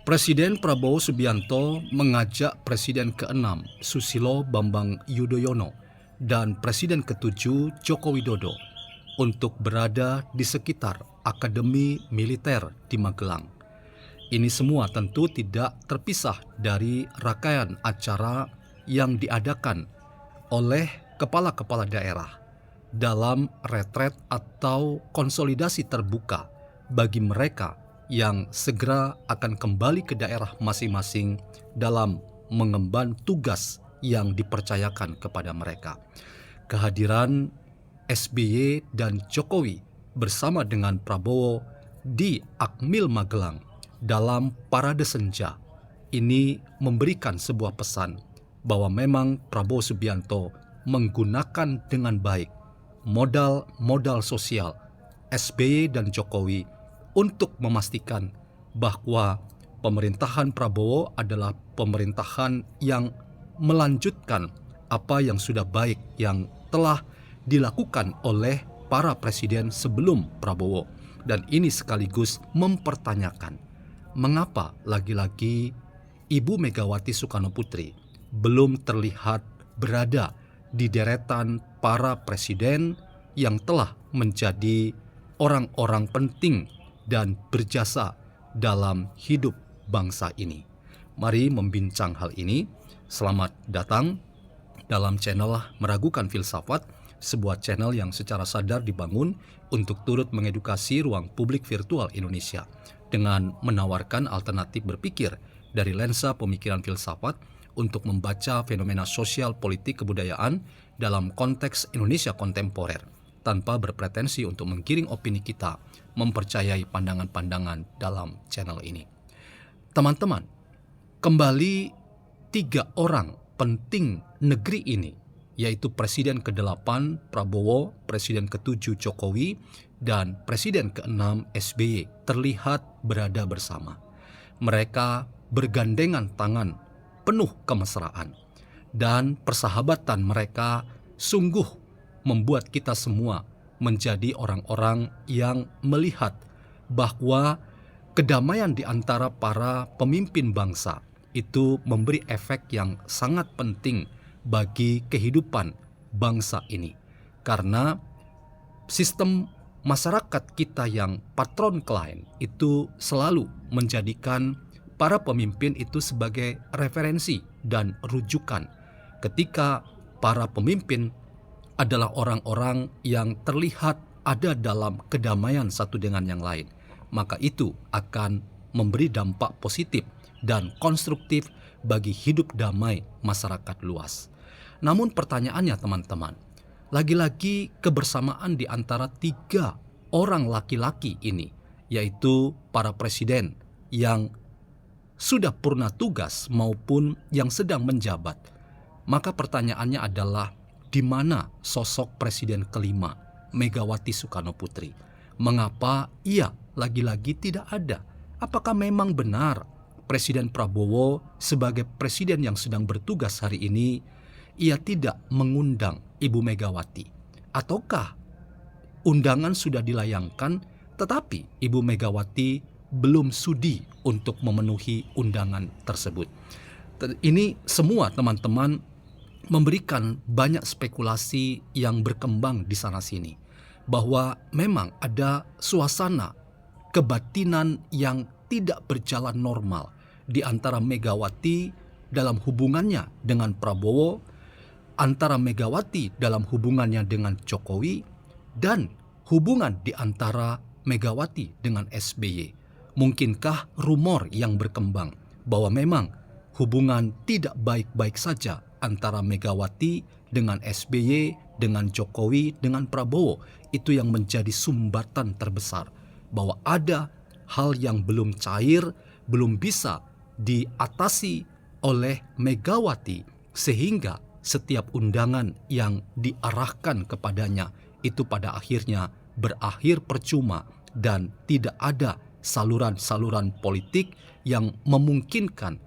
Presiden Prabowo Subianto mengajak Presiden ke-6 Susilo Bambang Yudhoyono dan Presiden ke-7 Joko Widodo untuk berada di sekitar Akademi Militer di Magelang. Ini semua tentu tidak terpisah dari rangkaian acara yang diadakan oleh kepala-kepala daerah dalam retret atau konsolidasi terbuka bagi mereka yang segera akan kembali ke daerah masing-masing dalam mengemban tugas yang dipercayakan kepada mereka. Kehadiran SBY dan Jokowi bersama dengan Prabowo di Akmil Magelang dalam parade senja ini memberikan sebuah pesan bahwa memang Prabowo Subianto menggunakan dengan baik modal sosial SBY dan Jokowi untuk memastikan bahwa pemerintahan Prabowo adalah pemerintahan yang melanjutkan apa yang sudah baik yang telah dilakukan oleh para presiden sebelum Prabowo. Dan ini sekaligus mempertanyakan mengapa lagi-lagi Ibu Megawati Soekarnoputri belum terlihat berada di deretan para presiden yang telah menjadi orang-orang penting dan berjasa dalam hidup bangsa ini. Mari membincang hal ini. Selamat datang dalam channel Meragukan Filsafat, sebuah channel yang secara sadar dibangun untuk turut mengedukasi ruang publik virtual Indonesia dengan menawarkan alternatif berpikir dari lensa pemikiran filsafat untuk membaca fenomena sosial, politik, kebudayaan dalam konteks Indonesia kontemporer tanpa berpretensi untuk menggiring opini kita mempercayai pandangan-pandangan dalam channel ini. Teman-teman, kembali 3 orang penting negeri ini, yaitu Presiden ke-8 Prabowo, Presiden ke-7 Jokowi, dan Presiden ke-6 SBY terlihat berada bersama. Mereka bergandengan tangan penuh kemesraan, dan persahabatan mereka sungguh membuat kita semua menjadi orang-orang yang melihat bahwa kedamaian di antara para pemimpin bangsa itu memberi efek yang sangat penting bagi kehidupan bangsa ini. Karena sistem masyarakat kita yang patron klien itu selalu menjadikan para pemimpin itu sebagai referensi dan rujukan ketika para pemimpin adalah orang-orang yang terlihat ada dalam kedamaian satu dengan yang lain, maka itu akan memberi dampak positif dan konstruktif bagi hidup damai masyarakat luas. Namun pertanyaannya teman-teman, lagi-lagi kebersamaan di antara 3 orang laki-laki ini, yaitu para presiden yang sudah purna tugas maupun yang sedang menjabat, maka pertanyaannya adalah di mana sosok presiden kelima Megawati Soekarnoputri? Mengapa ia lagi-lagi tidak ada? Apakah memang benar Presiden Prabowo sebagai presiden yang sedang bertugas hari ini ia tidak mengundang Ibu Megawati? Ataukah undangan sudah dilayangkan tetapi Ibu Megawati belum sudi untuk memenuhi undangan tersebut? Ini semua teman-teman memberikan banyak spekulasi yang berkembang di sana-sini, bahwa memang ada suasana kebatinan yang tidak berjalan normal di antara Megawati dalam hubungannya dengan Prabowo, antara Megawati dalam hubungannya dengan Jokowi, dan hubungan di antara Megawati dengan SBY. Mungkinkah rumor yang berkembang bahwa memang hubungan tidak baik-baik saja antara Megawati dengan SBY, dengan Jokowi, dengan Prabowo, itu yang menjadi sumbatan terbesar bahwa ada hal yang belum cair, belum bisa diatasi oleh Megawati, sehingga setiap undangan yang diarahkan kepadanya itu pada akhirnya berakhir percuma dan tidak ada saluran-saluran politik yang memungkinkan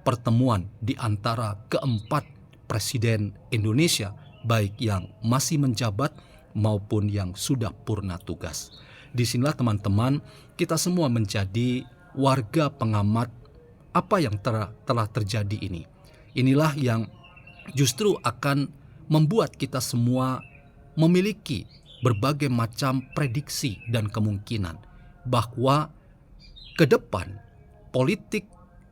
pertemuan di antara keempat presiden Indonesia, baik yang masih menjabat maupun yang sudah purna tugas. Disinilah teman-teman, kita semua menjadi warga pengamat apa yang telah terjadi ini. Inilah yang justru akan membuat kita semua memiliki berbagai macam prediksi dan kemungkinan bahwa ke depan politik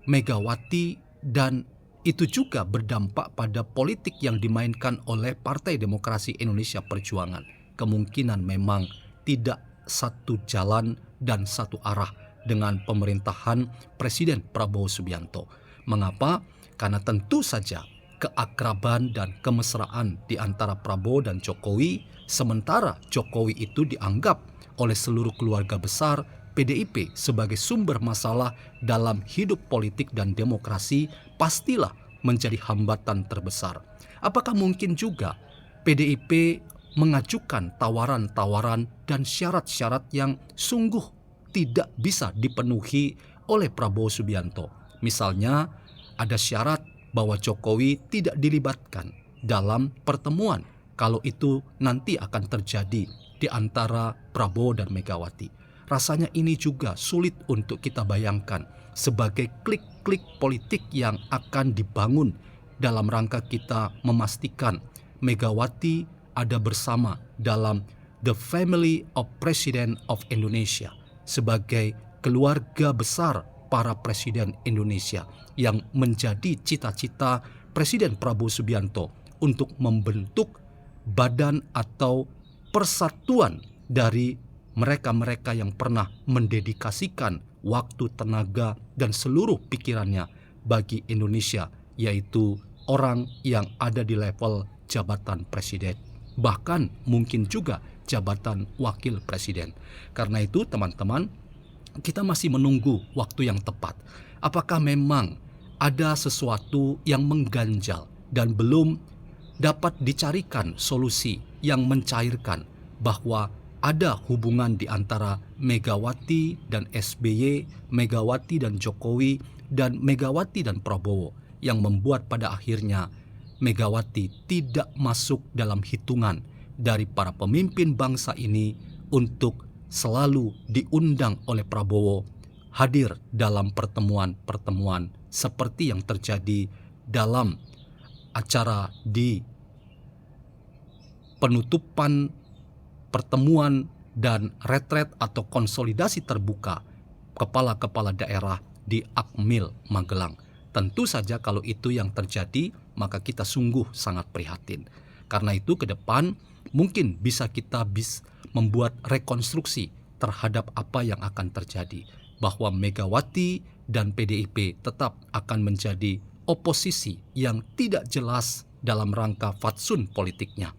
Megawati dan itu juga berdampak pada politik yang dimainkan oleh Partai Demokrasi Indonesia Perjuangan. Kemungkinan memang tidak satu jalan dan satu arah dengan pemerintahan Presiden Prabowo Subianto. Mengapa? Karena tentu saja keakraban dan kemesraan di antara Prabowo dan Jokowi, sementara Jokowi itu dianggap oleh seluruh keluarga besar PDIP sebagai sumber masalah dalam hidup politik dan demokrasi, pastilah menjadi hambatan terbesar. Apakah mungkin juga PDIP mengajukan tawaran-tawaran dan syarat-syarat yang sungguh tidak bisa dipenuhi oleh Prabowo Subianto? Misalnya, ada syarat bahwa Jokowi tidak dilibatkan dalam pertemuan kalau itu nanti akan terjadi di antara Prabowo dan Megawati. Rasanya ini juga sulit untuk kita bayangkan sebagai klik-klik politik yang akan dibangun dalam rangka kita memastikan Megawati ada bersama dalam the family of President of Indonesia sebagai keluarga besar para presiden Indonesia yang menjadi cita-cita Presiden Prabowo Subianto untuk membentuk badan atau persatuan dari mereka-mereka yang pernah mendedikasikan waktu, tenaga, dan seluruh pikirannya bagi Indonesia, yaitu orang yang ada di level jabatan presiden, bahkan mungkin juga jabatan wakil presiden. Karena itu teman-teman, kita masih menunggu waktu yang tepat. Apakah memang ada sesuatu yang mengganjal dan belum dapat dicarikan solusi yang mencairkan bahwa ada hubungan di antara Megawati dan SBY, Megawati dan Jokowi, dan Megawati dan Prabowo yang membuat pada akhirnya Megawati tidak masuk dalam hitungan dari para pemimpin bangsa ini untuk selalu diundang oleh Prabowo hadir dalam pertemuan-pertemuan seperti yang terjadi dalam acara di penutupan pertemuan dan retret atau konsolidasi terbuka kepala-kepala daerah di Akmil Magelang. Tentu saja kalau itu yang terjadi, maka kita sungguh sangat prihatin. Karena itu ke depan mungkin bisa kita membuat rekonstruksi terhadap apa yang akan terjadi, bahwa Megawati dan PDIP tetap akan menjadi oposisi yang tidak jelas dalam rangka fatsun politiknya.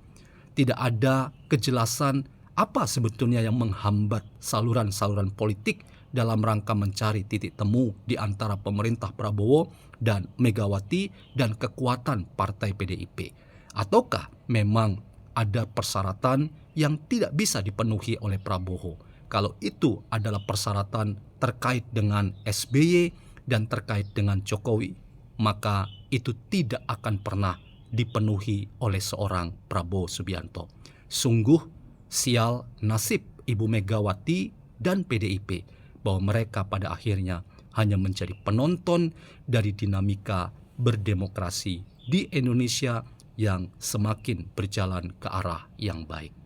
Tidak ada kejelasan apa sebetulnya yang menghambat saluran-saluran politik dalam rangka mencari titik temu di antara pemerintah Prabowo dan Megawati dan kekuatan partai PDIP. Ataukah memang ada persyaratan yang tidak bisa dipenuhi oleh Prabowo? Kalau itu adalah persyaratan terkait dengan SBY dan terkait dengan Jokowi, maka itu tidak akan pernah dipenuhi oleh seorang Prabowo Subianto. Sungguh sial nasib Ibu Megawati dan PDIP bahwa mereka pada akhirnya hanya menjadi penonton dari dinamika berdemokrasi di Indonesia yang semakin berjalan ke arah yang baik.